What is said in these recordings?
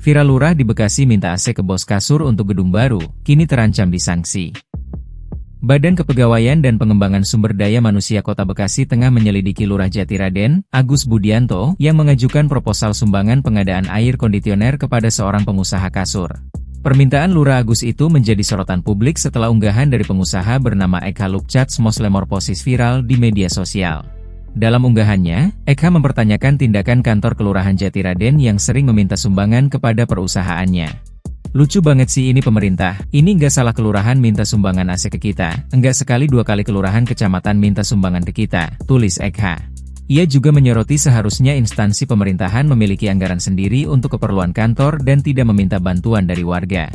Viral lurah di Bekasi minta AC ke bos kasur untuk gedung baru, kini terancam disanksi. Badan Kepegawaian dan Pengembangan Sumber Daya Manusia Kota Bekasi tengah menyelidiki Lurah Jatiraden, Agus Budianto, yang mengajukan proposal sumbangan pengadaan air kondisioner kepada seorang pengusaha kasur. Permintaan Lurah Agus itu menjadi sorotan publik setelah unggahan dari pengusaha bernama Ekha Lukcats Moslemorposis viral di media sosial. Dalam unggahannya, Ekha mempertanyakan tindakan kantor Kelurahan Jatiraden yang sering meminta sumbangan kepada perusahaannya. Lucu banget sih ini pemerintah, ini nggak salah kelurahan minta sumbangan AC ke kita, enggak sekali dua kali kelurahan kecamatan minta sumbangan ke kita, tulis Ekha. Ia juga menyoroti seharusnya instansi pemerintahan memiliki anggaran sendiri untuk keperluan kantor dan tidak meminta bantuan dari warga.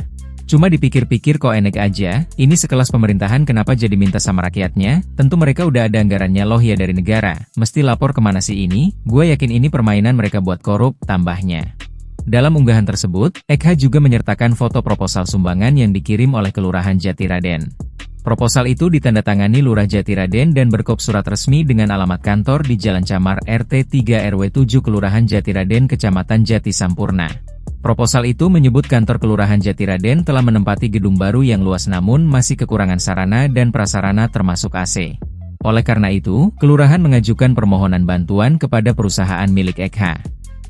Cuma dipikir-pikir kok enek aja, ini sekelas pemerintahan kenapa jadi minta sama rakyatnya, tentu mereka udah ada anggarannya loh ya dari negara, mesti lapor kemana sih ini, gue yakin ini permainan mereka buat korup, tambahnya. Dalam unggahan tersebut, Ekha juga menyertakan foto proposal sumbangan yang dikirim oleh Kelurahan Jatiraden. Proposal itu ditandatangani Lurah Jatiraden dan berkop surat resmi dengan alamat kantor di Jalan Camar RT 3 RW 7 Kelurahan Jatiraden Kecamatan Jati Sampurna. Proposal itu menyebut kantor Kelurahan Jatiraden telah menempati gedung baru yang luas namun masih kekurangan sarana dan prasarana termasuk AC. Oleh karena itu, Kelurahan mengajukan permohonan bantuan kepada perusahaan milik Ekha.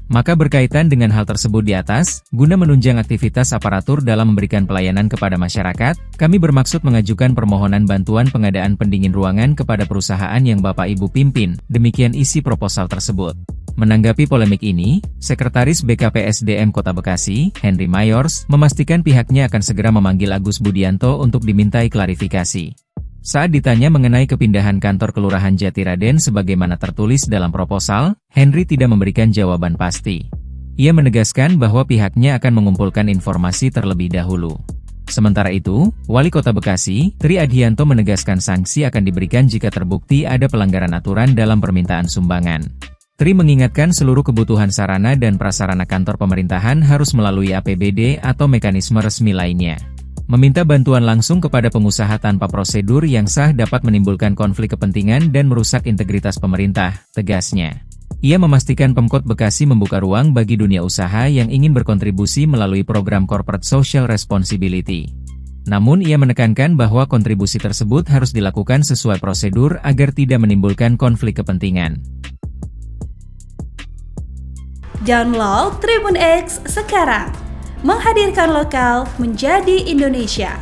Maka berkaitan dengan hal tersebut di atas, guna menunjang aktivitas aparatur dalam memberikan pelayanan kepada masyarakat, kami bermaksud mengajukan permohonan bantuan pengadaan pendingin ruangan kepada perusahaan yang Bapak Ibu pimpin, demikian isi proposal tersebut. Menanggapi polemik ini, Sekretaris BKPSDM Kota Bekasi, Henry Mayors, memastikan pihaknya akan segera memanggil Agus Budianto untuk dimintai klarifikasi. Saat ditanya mengenai kepindahan kantor Kelurahan Jatiraden sebagaimana tertulis dalam proposal, Henry tidak memberikan jawaban pasti. Ia menegaskan bahwa pihaknya akan mengumpulkan informasi terlebih dahulu. Sementara itu, Wali Kota Bekasi, Tri Adhianto menegaskan sanksi akan diberikan jika terbukti ada pelanggaran aturan dalam permintaan sumbangan. Tri mengingatkan seluruh kebutuhan sarana dan prasarana kantor pemerintahan harus melalui APBD atau mekanisme resmi lainnya. Meminta bantuan langsung kepada pengusaha tanpa prosedur yang sah dapat menimbulkan konflik kepentingan dan merusak integritas pemerintah, tegasnya. Ia memastikan Pemkot Bekasi membuka ruang bagi dunia usaha yang ingin berkontribusi melalui program Corporate Social Responsibility. Namun ia menekankan bahwa kontribusi tersebut harus dilakukan sesuai prosedur agar tidak menimbulkan konflik kepentingan. Download Tribun X sekarang, menghadirkan lokal menjadi Indonesia.